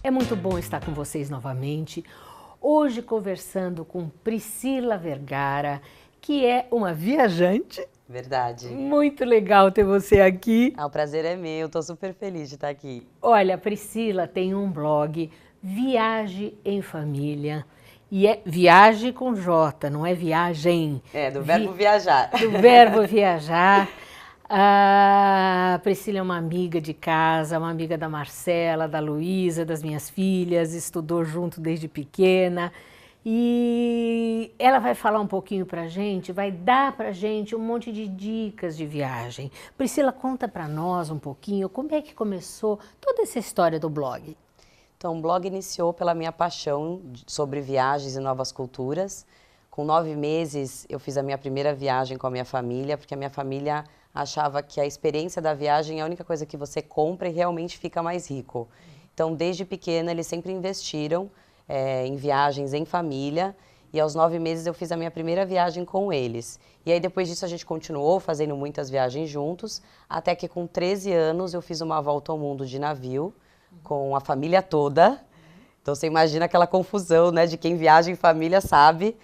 É muito bom estar com vocês novamente, hoje conversando com Priscila Vergara, que é uma viajante. Verdade. Muito legal ter você aqui. O prazer é meu, tô super feliz de estar aqui. Olha, a Priscila tem um blog, Viagem em Família, e é viagem com J, não é viagem. Do verbo viajar. Do verbo viajar. A Priscila é uma amiga de casa, uma amiga da Marcela, da Luísa, das minhas filhas, estudou junto desde pequena. E ela vai falar um pouquinho pra gente, vai dar pra gente um monte de dicas de viagem. Priscila, conta pra nós um pouquinho como é que começou toda essa história do blog. Então, o blog iniciou pela minha paixão sobre viagens e novas culturas. Com 9 meses, eu fiz a minha primeira viagem com a minha família, porque a minha família achava que a experiência da viagem é a única coisa que você compra e realmente fica mais rico. Então, desde pequena, eles sempre investiram em viagens em família, e aos 9 meses eu fiz a minha primeira viagem com eles. E aí depois disso a gente continuou fazendo muitas viagens juntos, até que com 13 anos eu fiz uma volta ao mundo de navio, com a família toda. Então você imagina aquela confusão, né, de quem viaja em família sabe.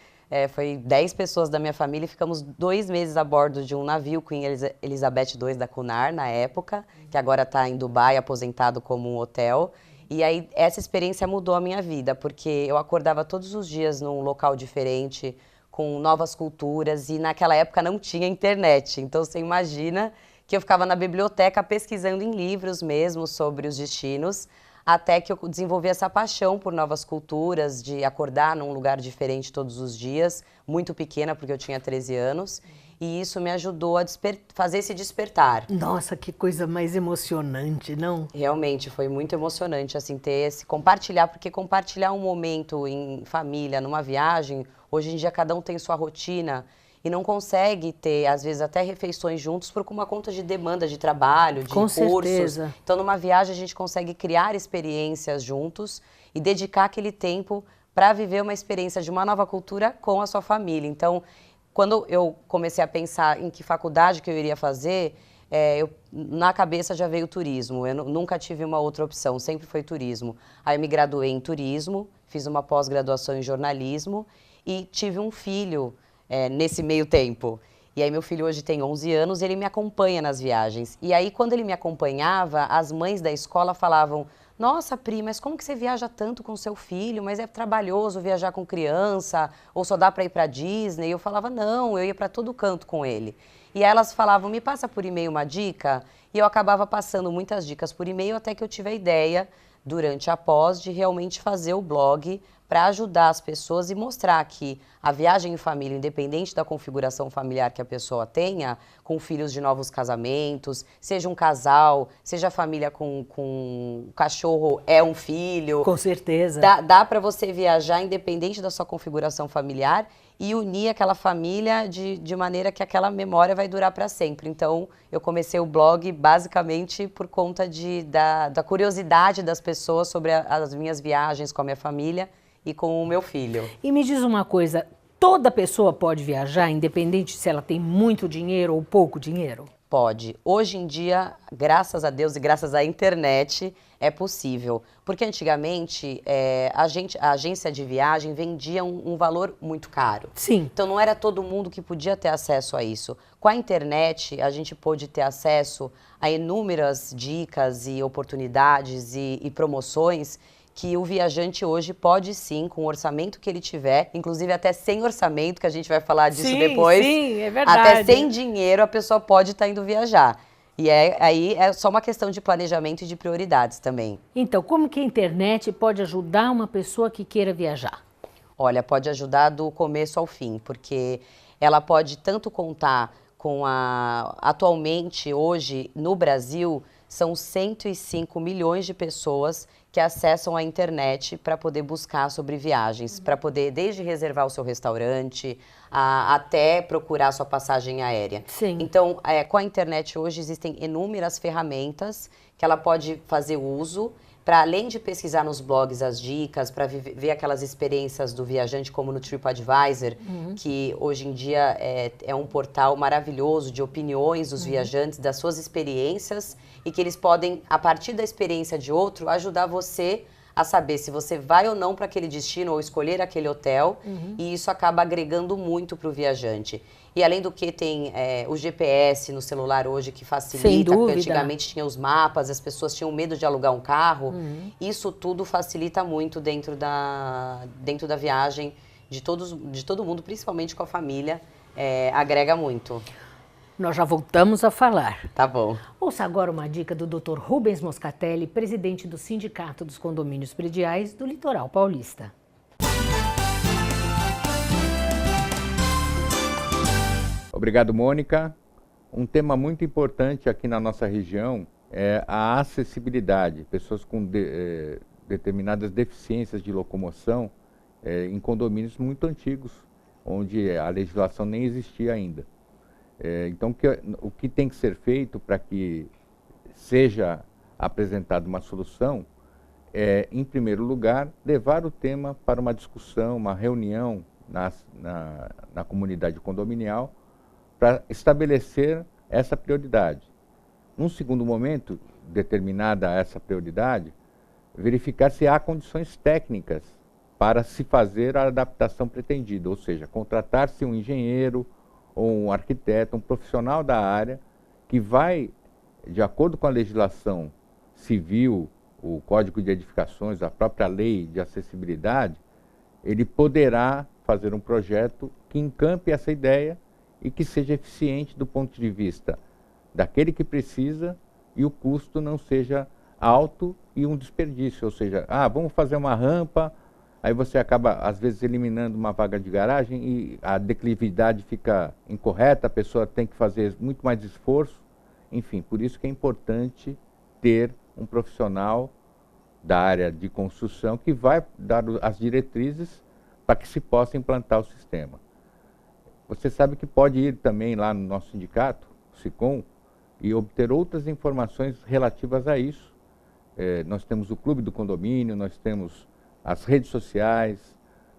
Foi 10 pessoas da minha família e ficamos 2 meses a bordo de um navio, Queen Elizabeth II da Cunard, na época, que agora está em Dubai, aposentado como um hotel. E aí, essa experiência mudou a minha vida, porque eu acordava todos os dias num local diferente, com novas culturas, e naquela época não tinha internet. Então, você imagina que eu ficava na biblioteca pesquisando em livros mesmo sobre os destinos, até que eu desenvolvi essa paixão por novas culturas, de acordar num lugar diferente todos os dias, muito pequena, porque eu tinha 13 anos. E isso me ajudou a fazer esse despertar. Nossa, que coisa mais emocionante, não? Realmente, foi muito emocionante, assim, ter esse compartilhar, porque compartilhar um momento em família, numa viagem, hoje em dia cada um tem sua rotina e não consegue ter, às vezes, até refeições juntos por uma conta de demanda de trabalho, de cursos. Certeza. Então, numa viagem, a gente consegue criar experiências juntos e dedicar aquele tempo para viver uma experiência de uma nova cultura com a sua família. Então, quando eu comecei a pensar em que faculdade que eu iria fazer, na cabeça já veio turismo. Eu nunca tive uma outra opção, sempre foi turismo. Aí eu me graduei em turismo, fiz uma pós-graduação em jornalismo e tive um filho nesse meio tempo. E aí meu filho hoje tem 11 anos e ele me acompanha nas viagens. E aí quando ele me acompanhava, as mães da escola falavam: nossa, Pri, mas como que você viaja tanto com seu filho? Mas é trabalhoso viajar com criança, ou só dá para ir para Disney? E eu falava: não, eu ia para todo canto com ele. E aí elas falavam: me passa por e-mail uma dica? E eu acabava passando muitas dicas por e-mail, até que eu tive a ideia, durante a pós, de realmente fazer o blog para ajudar as pessoas e mostrar que a viagem em família, independente da configuração familiar que a pessoa tenha, com filhos de novos casamentos, seja um casal, seja a família com um cachorro é um filho. Com certeza. Dá para você viajar independente da sua configuração familiar e unir aquela família de maneira que aquela memória vai durar para sempre. Então, eu comecei o blog basicamente por conta da curiosidade das pessoas sobre as minhas viagens com a minha família e com o meu filho. E me diz uma coisa, toda pessoa pode viajar, independente se ela tem muito dinheiro ou pouco dinheiro? Pode. Hoje em dia, graças a Deus e graças à internet, é possível. Porque antigamente, a agência de viagem vendia um valor muito caro. Sim. Então não era todo mundo que podia ter acesso a isso. Com a internet, a gente pôde ter acesso a inúmeras dicas e oportunidades e promoções que o viajante hoje pode sim, com o orçamento que ele tiver, inclusive até sem orçamento, que a gente vai falar disso depois. Sim, é verdade. Até sem dinheiro a pessoa pode estar indo viajar. E aí é só uma questão de planejamento e de prioridades também. Então, como que a internet pode ajudar uma pessoa que queira viajar? Olha, pode ajudar do começo ao fim, porque ela pode tanto contar com atualmente, hoje, no Brasil, são 105 milhões de pessoas que acessam a internet para poder buscar sobre viagens, para poder desde reservar o seu restaurante, até procurar a sua passagem aérea. Sim. Então, com a internet hoje existem inúmeras ferramentas que ela pode fazer uso para além de pesquisar nos blogs as dicas, para ver aquelas experiências do viajante, como no TripAdvisor, que hoje em dia é um portal maravilhoso de opiniões dos viajantes, das suas experiências, e que eles podem, a partir da experiência de outro, ajudar você a saber se você vai ou não para aquele destino ou escolher aquele hotel, e isso acaba agregando muito para o viajante. E além do que tem o GPS no celular hoje que facilita, porque antigamente tinha os mapas, as pessoas tinham medo de alugar um carro, isso tudo facilita muito dentro da viagem de todo mundo, principalmente com a família, agrega muito. Nós já voltamos a falar. Tá bom. Ouça agora uma dica do Dr. Rubens Moscatelli, presidente do Sindicato dos Condomínios Prediais do Litoral Paulista. Obrigado, Mônica. Um tema muito importante aqui na nossa região é a acessibilidade. Pessoas com determinadas deficiências de locomoção em condomínios muito antigos, onde a legislação nem existia ainda. Então, o que tem que ser feito para que seja apresentada uma solução é, em primeiro lugar, levar o tema para uma discussão, uma reunião na comunidade condominial para estabelecer essa prioridade. Num segundo momento, determinada essa prioridade, verificar se há condições técnicas para se fazer a adaptação pretendida, ou seja, contratar-se um engenheiro, ou um arquiteto, um profissional da área, que vai, de acordo com a legislação civil, o Código de Edificações, a própria lei de acessibilidade, ele poderá fazer um projeto que encampe essa ideia e que seja eficiente do ponto de vista daquele que precisa e o custo não seja alto e um desperdício, ou seja, vamos fazer uma rampa, aí você acaba, às vezes, eliminando uma vaga de garagem e a declividade fica incorreta, a pessoa tem que fazer muito mais esforço. Enfim, por isso que é importante ter um profissional da área de construção que vai dar as diretrizes para que se possa implantar o sistema. Você sabe que pode ir também lá no nosso sindicato, o SICOM, e obter outras informações relativas a isso. Nós temos o Clube do Condomínio, nós temos as redes sociais,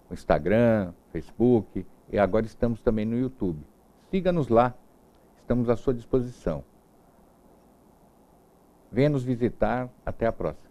o Instagram, Facebook, e agora estamos também no YouTube. Siga-nos lá, estamos à sua disposição. Venha nos visitar, até a próxima.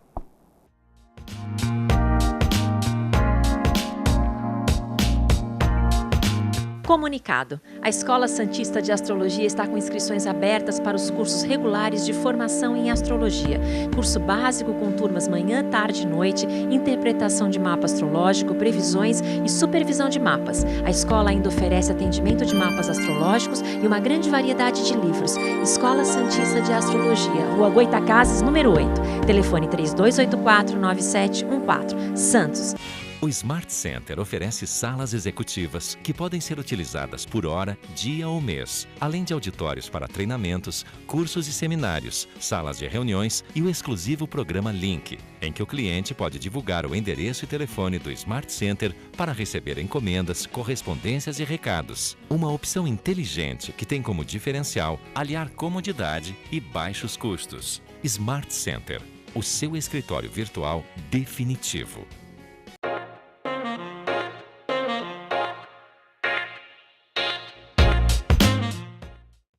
Comunicado. A Escola Santista de Astrologia está com inscrições abertas para os cursos regulares de formação em astrologia. Curso básico com turmas manhã, tarde e noite, interpretação de mapa astrológico, previsões e supervisão de mapas. A escola ainda oferece atendimento de mapas astrológicos e uma grande variedade de livros. Escola Santista de Astrologia, Rua Goitacazes, número 8. Telefone 3284-9714. Santos. O Smart Center oferece salas executivas que podem ser utilizadas por hora, dia ou mês, além de auditórios para treinamentos, cursos e seminários, salas de reuniões e o exclusivo programa Link, em que o cliente pode divulgar o endereço e telefone do Smart Center para receber encomendas, correspondências e recados. Uma opção inteligente que tem como diferencial aliar comodidade e baixos custos. Smart Center, o seu escritório virtual definitivo.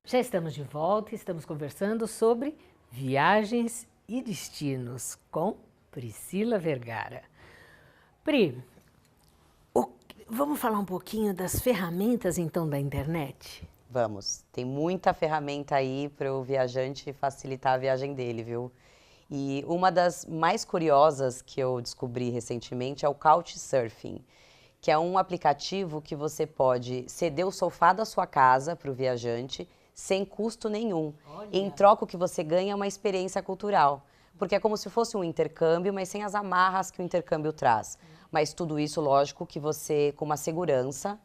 Já estamos de volta e estamos conversando sobre viagens e destinos com Priscila Vergara. Pri, vamos falar um pouquinho das ferramentas então da internet? Vamos, tem muita ferramenta aí para o viajante facilitar a viagem dele, viu? E uma das mais curiosas que eu descobri recentemente é o Couchsurfing, que é um aplicativo que você pode ceder o sofá da sua casa para o viajante sem custo nenhum. Olha. Em troca, o que você ganha é uma experiência cultural. Porque é como se fosse um intercâmbio, mas sem as amarras que o intercâmbio traz. Mas tudo isso, lógico, que você, com uma segurança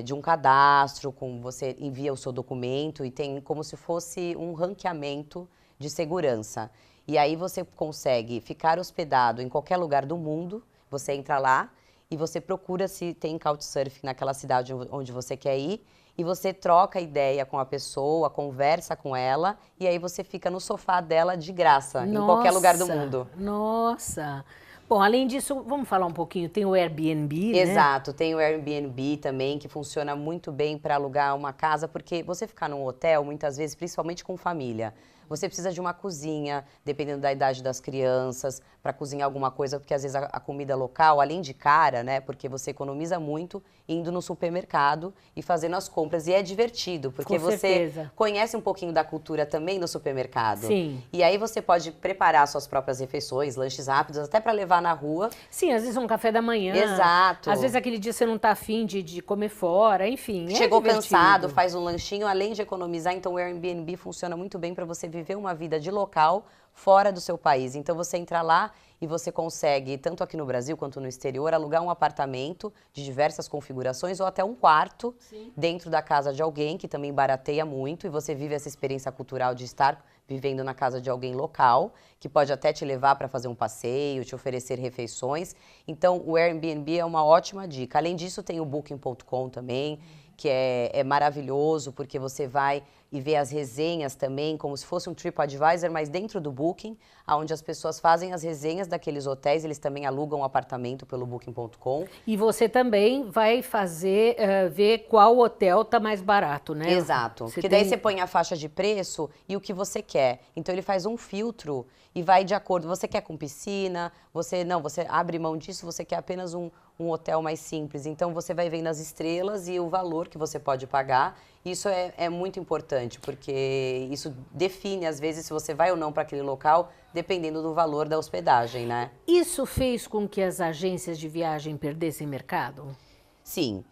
de um cadastro, você envia o seu documento e tem como se fosse um ranqueamento de segurança. E aí você consegue ficar hospedado em qualquer lugar do mundo, você entra lá e você procura se tem Couchsurfing naquela cidade onde você quer ir, e você troca ideia com a pessoa, conversa com ela, e aí você fica no sofá dela de graça, em qualquer lugar do mundo. Nossa! Bom, além disso, vamos falar um pouquinho, tem o Airbnb, né? Exato, tem o Airbnb também, que funciona muito bem para alugar uma casa, porque você ficar num hotel, muitas vezes, principalmente com família, você precisa de uma cozinha, dependendo da idade das crianças, para cozinhar alguma coisa, porque às vezes a comida local, além de cara, né, porque você economiza muito indo no supermercado e fazendo as compras. E é divertido, porque você conhece um pouquinho da cultura também no supermercado. Sim. E aí você pode preparar suas próprias refeições, lanches rápidos, até para levar na rua. Sim, às vezes um café da manhã. Exato. Às vezes aquele dia você não tá afim de comer fora, enfim. Chegou cansado, faz um lanchinho, além de economizar, então o Airbnb funciona muito bem para você viver uma vida de local fora do seu país. Então você entra lá e você consegue, tanto aqui no Brasil quanto no exterior, alugar um apartamento de diversas configurações ou até um quarto dentro da casa de alguém, que também barateia muito, e você vive essa experiência cultural de estar vivendo na casa de alguém local, que pode até te levar para fazer um passeio, te oferecer refeições. Então o Airbnb é uma ótima dica. Além disso, tem o Booking.com também, que é maravilhoso, porque você vai e vê as resenhas também, como se fosse um TripAdvisor, mas dentro do Booking, onde as pessoas fazem as resenhas daqueles hotéis, eles também alugam um apartamento pelo Booking.com. E você também vai fazer, ver qual hotel tá mais barato, né? Exato, porque daí você põe a faixa de preço e o que você quer. Então ele faz um filtro e vai de acordo, você quer com piscina, você abre mão disso, você quer apenas um hotel mais simples. Então você vai vendo as estrelas e o valor que você pode pagar. Isso é muito importante, porque isso define, às vezes, se você vai ou não para aquele local, dependendo do valor da hospedagem, né? Isso fez com que as agências de viagem perdessem mercado? Sim.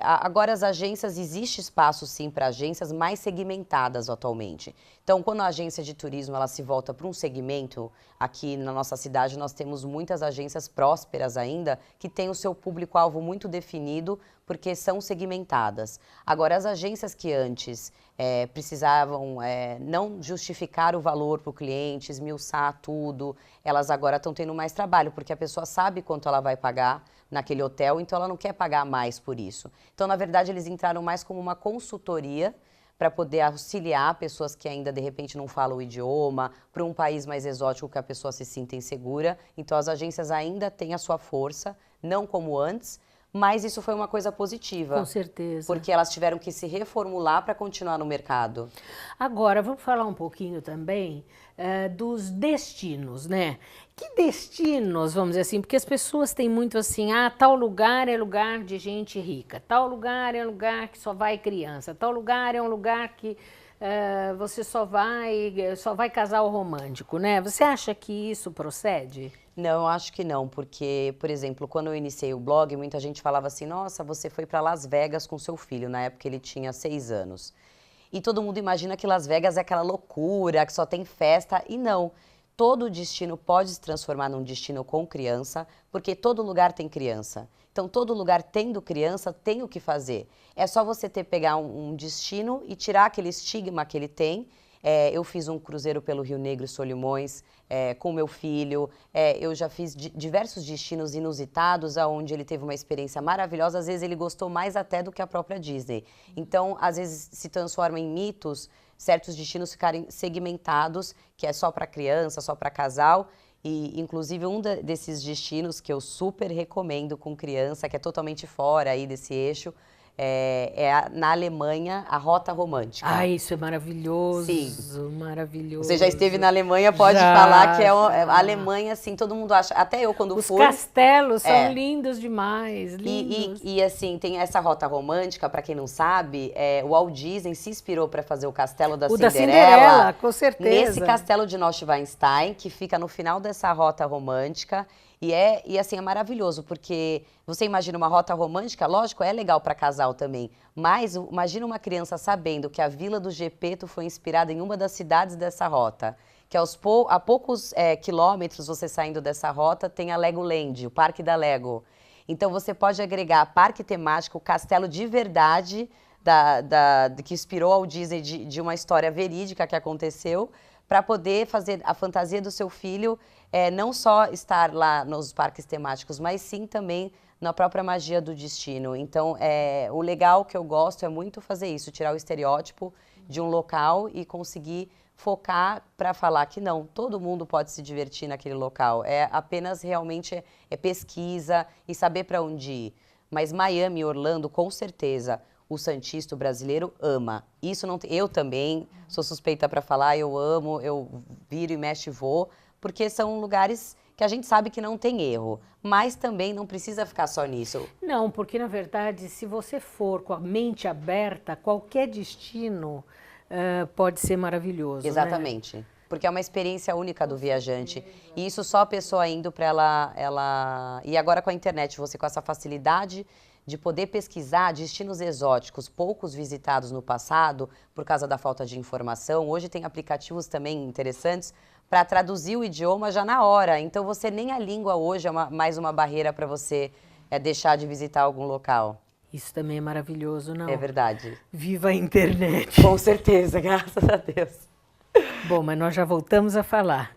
Agora as agências, existe espaço sim para agências mais segmentadas atualmente. Então, quando a agência de turismo ela se volta para um segmento, aqui na nossa cidade nós temos muitas agências prósperas ainda, que têm o seu público-alvo muito definido, porque são segmentadas. Agora, as agências que antes precisavam não justificar o valor para o cliente, esmiuçar tudo, elas agora estão tendo mais trabalho, porque a pessoa sabe quanto ela vai pagar naquele hotel, então ela não quer pagar mais por isso. Então, na verdade, eles entraram mais como uma consultoria para poder auxiliar pessoas que ainda, de repente, não falam o idioma, para um país mais exótico que a pessoa se sinta insegura. Então, as agências ainda têm a sua força, não como antes, mas isso foi uma coisa positiva. Com certeza. Porque elas tiveram que se reformular para continuar no mercado. Agora, vamos falar um pouquinho também dos destinos, né? Que destinos, vamos dizer assim, porque as pessoas têm muito assim, tal lugar é lugar de gente rica, tal lugar é lugar que só vai criança, tal lugar é um lugar que você só vai casal romântico, né? Você acha que isso procede? Não, eu acho que não, porque, por exemplo, quando eu iniciei o blog, muita gente falava assim, nossa, você foi para Las Vegas com seu filho, na época ele tinha 6 anos. E todo mundo imagina que Las Vegas é aquela loucura, que só tem festa, e não. Todo destino pode se transformar num destino com criança, porque todo lugar tem criança. Então, todo lugar tendo criança tem o que fazer. É só você pegar um destino e tirar aquele estigma que ele tem. Eu fiz um cruzeiro pelo Rio Negro e Solimões com meu filho. Eu já fiz diversos destinos inusitados, onde ele teve uma experiência maravilhosa. Às vezes ele gostou mais até do que a própria Disney. Então, às vezes se transforma em mitos certos destinos ficarem segmentados, que é só para criança, só para casal. E, inclusive, desses destinos que eu super recomendo com criança, que é totalmente fora aí desse eixo, na Alemanha, a Rota Romântica. Isso é maravilhoso. Sim. Maravilhoso. Você já esteve na Alemanha, pode falar que a Alemanha, assim, todo mundo acha, até eu quando fui. Os castelos são lindos demais, lindos. E assim, tem essa Rota Romântica, para quem não sabe, o Walt Disney se inspirou para fazer o Castelo da Cinderela. Da Cinderela, com certeza. Nesse castelo de Neuschwanstein, que fica no final dessa Rota Romântica. E assim, é maravilhoso, porque você imagina uma rota romântica, lógico, é legal para casal também, mas imagina uma criança sabendo que a Vila do Gepeto foi inspirada em uma das cidades dessa rota, que a poucos quilômetros você saindo dessa rota tem a Legoland, o Parque da Lego. Então você pode agregar parque temático, castelo de verdade, que inspirou ao Disney de uma história verídica que aconteceu, para poder fazer a fantasia do seu filho não só estar lá nos parques temáticos, mas sim também na própria magia do destino. Então, o legal que eu gosto é muito fazer isso, tirar o estereótipo de um local e conseguir focar para falar que não, todo mundo pode se divertir naquele local. É apenas realmente pesquisa e saber para onde ir. Mas Miami e Orlando, com certeza, o santista brasileiro ama. Isso não, eu também sou suspeita para falar, eu amo, eu viro e mexo e vou, porque são lugares que a gente sabe que não tem erro, mas também não precisa ficar só nisso. Não, porque na verdade, se você for com a mente aberta, qualquer destino pode ser maravilhoso. Exatamente. Né? Porque é uma experiência única do viajante. E isso só a pessoa indo para ela... E agora com a internet, você com essa facilidade de poder pesquisar destinos exóticos, poucos visitados no passado, por causa da falta de informação. Hoje tem aplicativos também interessantes para traduzir o idioma já na hora. Então, você nem a língua hoje é mais uma barreira para você deixar de visitar algum local. Isso também é maravilhoso, não? É verdade. Viva a internet! Com certeza, graças a Deus. Bom, mas nós já voltamos a falar.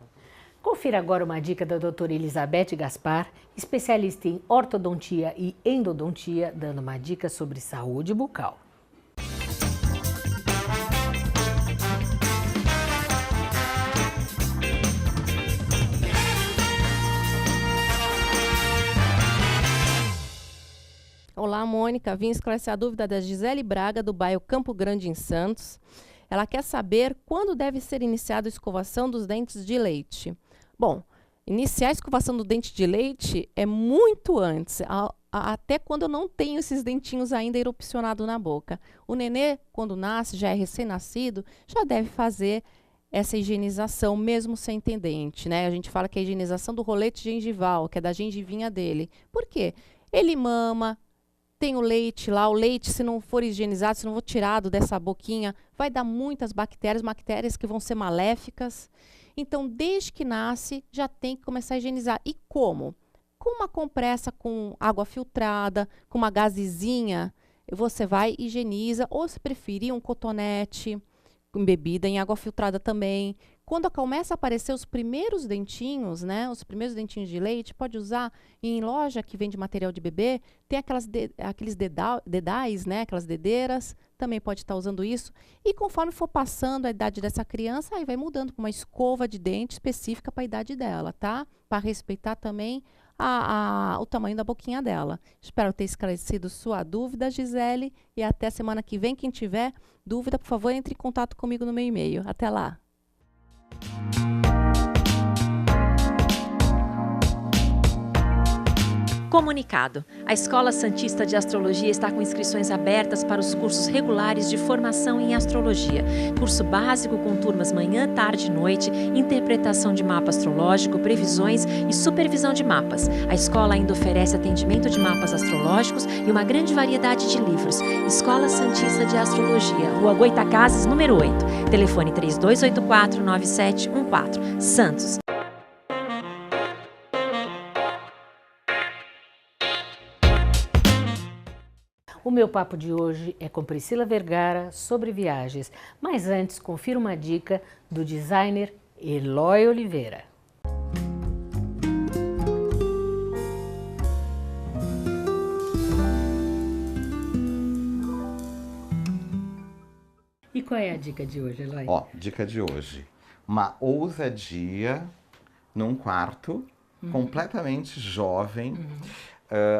Confira agora uma dica da doutora Elizabeth Gaspar, especialista em ortodontia e endodontia, dando uma dica sobre saúde bucal. Olá, Mônica. Vim esclarecer a dúvida da Gisele Braga, do bairro Campo Grande, em Santos. Ela quer saber quando deve ser iniciada a escovação dos dentes de leite. Bom, iniciar a escovação do dente de leite é muito antes, até quando eu não tenho esses dentinhos ainda erupcionados na boca. O nenê, quando nasce, já é recém-nascido, já deve fazer essa higienização, mesmo sem ter dente, né? A gente fala que é a higienização do rolete gengival, que é da gengivinha dele. Por quê? Ele mama, tem o leite lá, o leite, se não for higienizado, se não for tirado dessa boquinha, vai dar muitas bactérias que vão ser maléficas. Então, desde que nasce, já tem que começar a higienizar. E como? Com uma compressa com água filtrada, com uma gazezinha, você vai e higieniza, ou se preferir um cotonete, embebida em água filtrada também. Quando começa a aparecer os primeiros dentinhos, né, os primeiros dentinhos de leite, pode usar em loja que vende material de bebê, tem aqueles dedais, né, aquelas dedeiras, também pode estar usando isso. E conforme for passando a idade dessa criança, aí vai mudando para uma escova de dente específica para a idade dela, tá? Para respeitar também o tamanho da boquinha dela. Espero ter esclarecido sua dúvida, Gisele, e até semana que vem. Quem tiver dúvida, por favor, entre em contato comigo no meu e-mail. Até lá! Comunicado. A Escola Santista de Astrologia está com inscrições abertas para os cursos regulares de formação em astrologia. Curso básico com turmas manhã, tarde e noite, interpretação de mapa astrológico, previsões e supervisão de mapas. A escola ainda oferece atendimento de mapas astrológicos e uma grande variedade de livros. Escola Santista de Astrologia, Rua Goitacazes, número 8. Telefone 3284-9714. Santos. O meu papo de hoje é com Priscila Vergara sobre viagens. Mas antes, confira uma dica do designer Eloy Oliveira. E qual é a dica de hoje, Eloy? Ó, dica de hoje. Uma ousadia num quarto completamente jovem,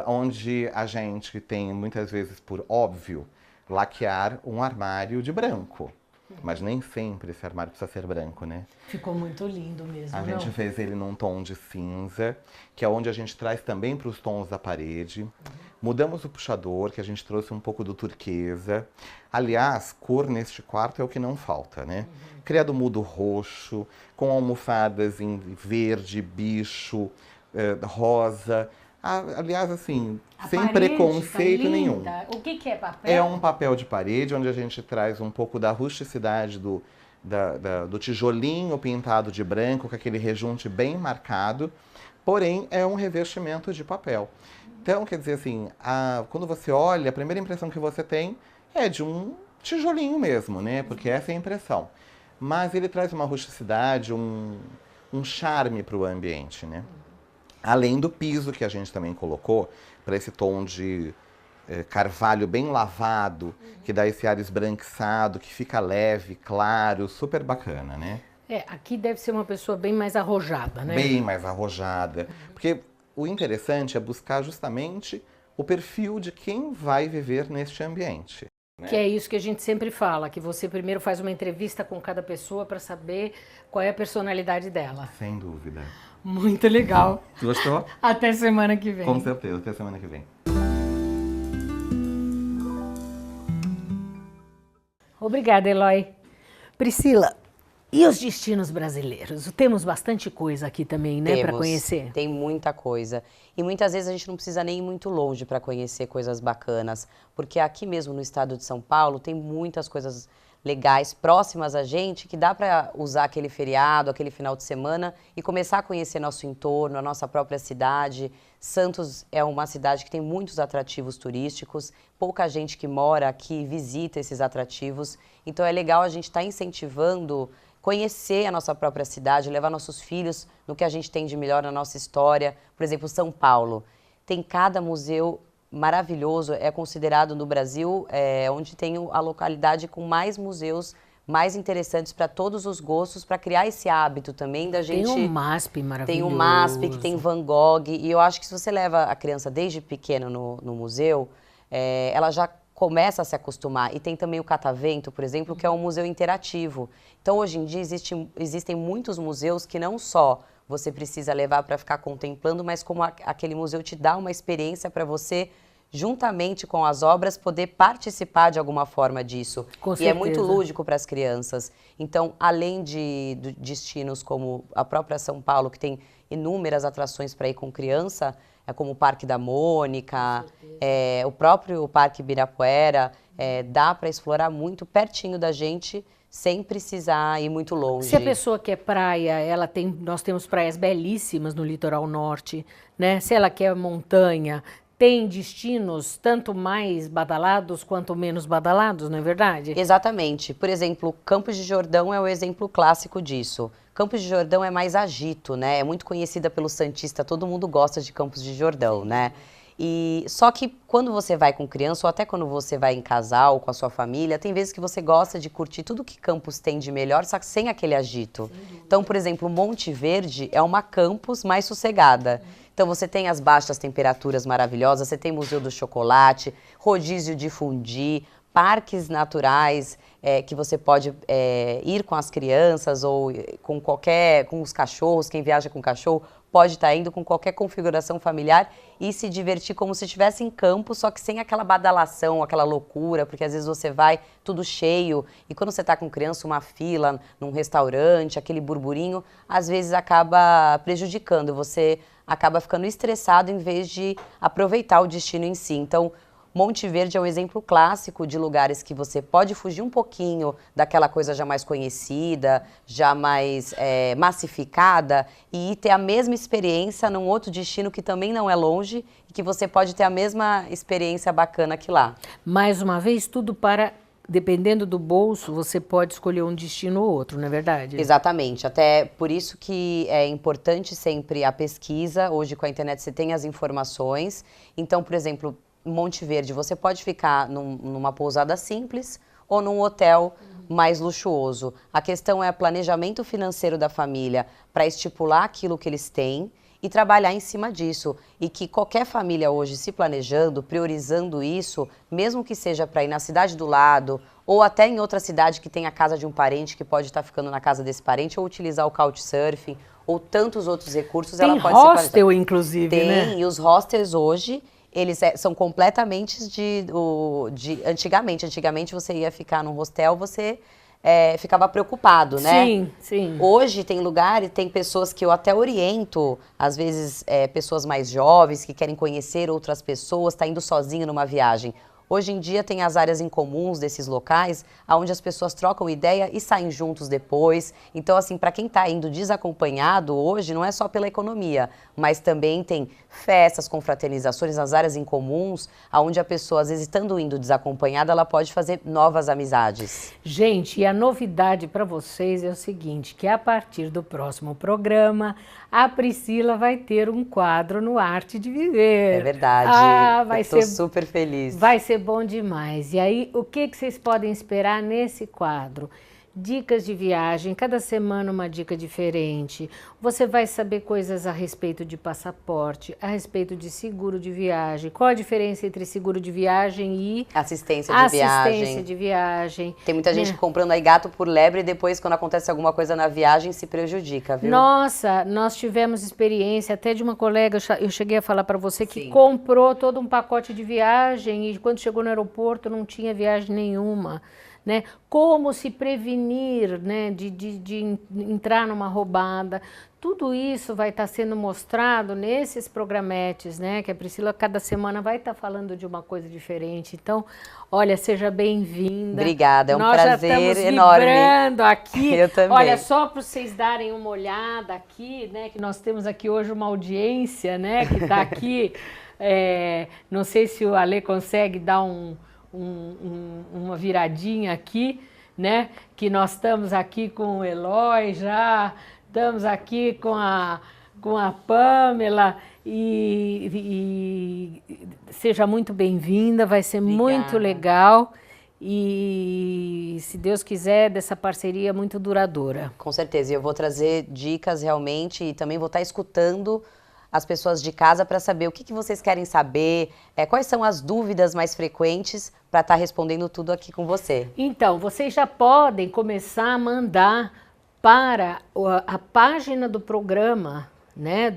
onde a gente tem, muitas vezes, por óbvio, laquear um armário de branco. Mas nem sempre esse armário precisa ser branco, né? Ficou muito lindo mesmo, A gente fez ele num tom de cinza, que é onde a gente traz também para os tons da parede. Mudamos o puxador, que a gente trouxe um pouco do turquesa. Aliás, cor neste quarto é o que não falta, né? Criado mudo roxo, com almofadas em verde, bicho, rosa. Aliás, assim, sem preconceito nenhum. O que é papel? É um papel de parede, onde a gente traz um pouco da rusticidade do tijolinho pintado de branco, com aquele rejunte bem marcado, porém é um revestimento de papel. Então, quer dizer assim, quando você olha, a primeira impressão que você tem é de um tijolinho mesmo, né? Porque essa é a impressão. mas ele traz uma rusticidade, um charme para o ambiente, né? Além do piso que a gente também colocou, para esse tom de carvalho bem lavado, que dá esse ar esbranquiçado, que fica leve, claro, super bacana, né? Aqui deve ser uma pessoa bem mais arrojada, né? Bem mais arrojada. Porque o interessante é buscar justamente o perfil de quem vai viver neste ambiente. Que é isso que a gente sempre fala, que você primeiro faz uma entrevista com cada pessoa para saber qual é a personalidade dela. Sem dúvida. Muito legal. Gostou? Até semana que vem. Com certeza, até semana que vem. Obrigada, Eloy. Priscila, e os destinos brasileiros? Temos bastante coisa aqui também, né, para conhecer? Tem muita coisa. E muitas vezes a gente não precisa nem ir muito longe para conhecer coisas bacanas, porque aqui mesmo no estado de São Paulo tem muitas coisas legais próximas a gente que dá para usar aquele feriado, aquele final de semana e começar a conhecer nosso entorno, a nossa própria cidade. Santos é uma cidade que tem muitos atrativos turísticos, pouca gente que mora aqui visita esses atrativos, então é legal a gente estar incentivando conhecer a nossa própria cidade, levar nossos filhos no que a gente tem de melhor na nossa história. Por exemplo, São Paulo tem cada museu maravilhoso, é considerado no Brasil onde tem a localidade com mais museus mais interessantes para todos os gostos, para criar esse hábito também da gente... Tem um MASP maravilhoso. Tem o MASP, que tem Van Gogh, e eu acho que se você leva a criança desde pequena no museu, ela já começa a se acostumar. E tem também o Catavento, por exemplo, que é um museu interativo. Então, hoje em dia, existem muitos museus que não só você precisa levar para ficar contemplando, mas como aquele museu te dá uma experiência para você, juntamente com as obras, poder participar de alguma forma disso. Com e certeza. É muito lúdico para as crianças. Então, além de destinos como a própria São Paulo, que tem inúmeras atrações para ir com criança, como o Parque da Mônica, o próprio Parque Ibirapuera, dá para explorar muito pertinho da gente, sem precisar ir muito longe. Se a pessoa quer praia, nós temos praias belíssimas no litoral norte, né? Se ela quer montanha, tem destinos tanto mais badalados quanto menos badalados, não é verdade? Exatamente. Por exemplo, Campos de Jordão é o exemplo clássico disso. Campos de Jordão é mais agito, né? É muito conhecida pelo santista, todo mundo gosta de Campos de Jordão, né? E só que quando você vai com criança ou até quando você vai em casal com a sua família, tem vezes que você gosta de curtir tudo que Campos tem de melhor, só que sem aquele agito. Então, por exemplo, Monte Verde é uma Campos mais sossegada. Então você tem as baixas temperaturas maravilhosas, você tem Museu do Chocolate, rodízio de fundi, parques naturais que você pode ir com as crianças ou com os cachorros, quem viaja com cachorro pode estar indo com qualquer configuração familiar e se divertir como se estivesse em campo, só que sem aquela badalação, aquela loucura, porque às vezes você vai tudo cheio e quando você está com criança, uma fila num restaurante, aquele burburinho, às vezes acaba prejudicando, você acaba ficando estressado em vez de aproveitar o destino em si. Então, Monte Verde é um exemplo clássico de lugares que você pode fugir um pouquinho daquela coisa já mais conhecida, já mais massificada e ter a mesma experiência num outro destino que também não é longe e que você pode ter a mesma experiência bacana que lá. Mais uma vez, dependendo do bolso, você pode escolher um destino ou outro, não é verdade? Exatamente, até por isso que é importante sempre a pesquisa. Hoje com a internet você tem as informações, então, por exemplo, Monte Verde, você pode ficar numa pousada simples ou num hotel mais luxuoso. A questão é o planejamento financeiro da família para estipular aquilo que eles têm e trabalhar em cima disso. E que qualquer família hoje se planejando, priorizando isso, mesmo que seja para ir na cidade do lado ou até em outra cidade que tem a casa de um parente que pode estar ficando na casa desse parente ou utilizar o couchsurfing ou tantos outros recursos, ela pode ser Tem hostel, inclusive, né? Tem, e os hostels hoje... Eles são completamente de antigamente. Antigamente você ia ficar num hostel, você ficava preocupado, né? Sim, sim. Hoje tem lugares, tem pessoas que eu até oriento, às vezes pessoas mais jovens que querem conhecer outras pessoas, tá indo sozinho numa viagem. Hoje em dia tem as áreas em comuns desses locais, onde as pessoas trocam ideia e saem juntos depois. Então, assim, para quem está indo desacompanhado hoje, não é só pela economia, mas também tem festas, confraternizações nas áreas em comuns, onde a pessoa, às vezes, estando indo desacompanhada, ela pode fazer novas amizades. Gente, e a novidade para vocês é o seguinte, que a partir do próximo programa, a Priscila vai ter um quadro no Arte de Viver. É verdade, vai eu tô ser super feliz. Vai ser bom demais. E aí, o que vocês podem esperar nesse quadro? Dicas de viagem, cada semana uma dica diferente. Você vai saber coisas a respeito de passaporte, a respeito de seguro de viagem. Qual a diferença entre seguro de viagem e assistência de viagem? Assistência de viagem. Tem muita gente comprando aí gato por lebre e depois, quando acontece alguma coisa na viagem, se prejudica, viu? Nossa, nós tivemos experiência até de uma colega, eu cheguei a falar para você, que comprou todo um pacote de viagem e quando chegou no aeroporto não tinha viagem nenhuma. Né? Como se prevenir, né, de entrar numa roubada. Tudo isso vai estar sendo mostrado nesses programetes, né, que a Priscila cada semana vai estar falando de uma coisa diferente. Então, olha, seja bem-vinda. Obrigada, é um prazer enorme. Nós já estamos vibrando aqui. Eu também. Olha, só para vocês darem uma olhada aqui, né, que nós temos aqui hoje uma audiência, né, que está aqui. Não sei se o Ale consegue dar uma viradinha aqui, né? Que nós estamos aqui com o Eloy já, estamos aqui com a Pamela e seja muito bem-vinda, vai ser muito legal e, se Deus quiser, dessa parceria muito duradoura. Com certeza, e eu vou trazer dicas realmente e também vou estar escutando as pessoas de casa para saber o que vocês querem saber, quais são as dúvidas mais frequentes para estar respondendo tudo aqui com você. Então, vocês já podem começar a mandar para a página do programa, né,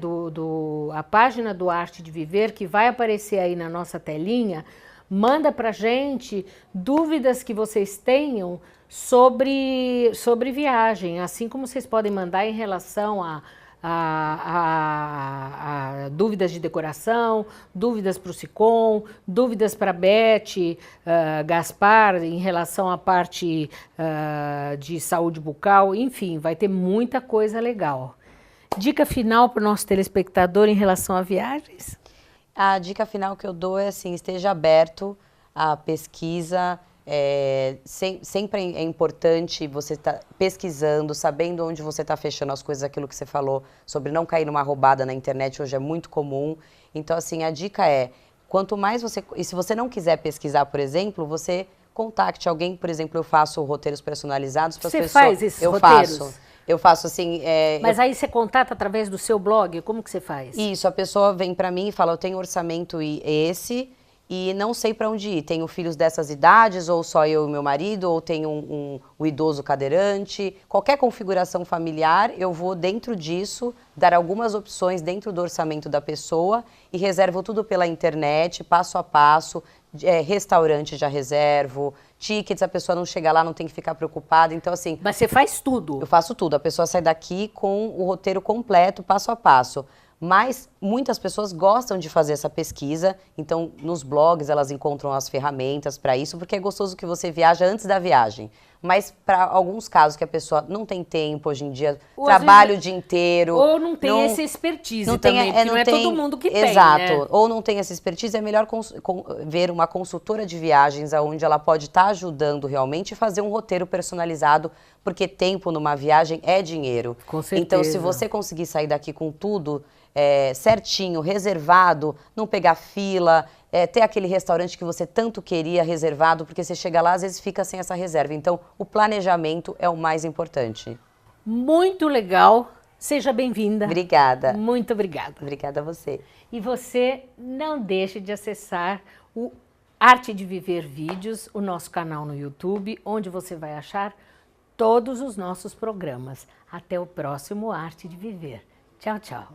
a página do Arte de Viver, que vai aparecer aí na nossa telinha. Manda para a gente dúvidas que vocês tenham sobre viagem, assim como vocês podem mandar em relação a dúvidas de decoração, dúvidas para o SICOM, dúvidas para a Beth Gaspar em relação à parte de saúde bucal, enfim, vai ter muita coisa legal. Dica final para o nosso telespectador em relação a viagens? A dica final que eu dou é assim, esteja aberto à pesquisa. Sempre é importante você estar pesquisando, sabendo onde você está fechando as coisas, aquilo que você falou sobre não cair numa roubada na internet, hoje é muito comum. Então, assim, a dica é, quanto mais você... E se você não quiser pesquisar, por exemplo, você contacte alguém, por exemplo, eu faço roteiros personalizados para as pessoas. Você faz esses roteiros? Eu faço assim... Mas aí você contata através do seu blog? Como que você faz? Isso, a pessoa vem para mim e fala, eu tenho orçamento esse... E não sei para onde ir. Tenho filhos dessas idades, ou só eu e meu marido, ou tenho um idoso cadeirante. Qualquer configuração familiar, eu vou dentro disso, dar algumas opções dentro do orçamento da pessoa e reservo tudo pela internet, passo a passo. Restaurante já reservo, tickets, a pessoa não chega lá, não tem que ficar preocupada. Então, assim... Mas você faz tudo? Eu faço tudo. A pessoa sai daqui com o roteiro completo, passo a passo. Mas muitas pessoas gostam de fazer essa pesquisa, então nos blogs elas encontram as ferramentas para isso, porque é gostoso que você viaja antes da viagem. Mas para alguns casos que a pessoa não tem tempo hoje em dia, trabalha o dia inteiro... Ou não tem essa expertise também, porque não é todo mundo que tem, exato, né? Ou não tem essa expertise, é melhor ver uma consultora de viagens, onde ela pode estar ajudando realmente e fazer um roteiro personalizado, porque tempo numa viagem é dinheiro. Com certeza. Então, se você conseguir sair daqui com tudo... certinho, reservado, não pegar fila, ter aquele restaurante que você tanto queria reservado, porque você chega lá, às vezes fica sem essa reserva. Então, o planejamento é o mais importante. Muito legal. Seja bem-vinda. Obrigada. Muito obrigada. Obrigada a você. E você não deixe de acessar o Arte de Viver Vídeos, o nosso canal no YouTube, onde você vai achar todos os nossos programas. Até o próximo Arte de Viver. Tchau, tchau.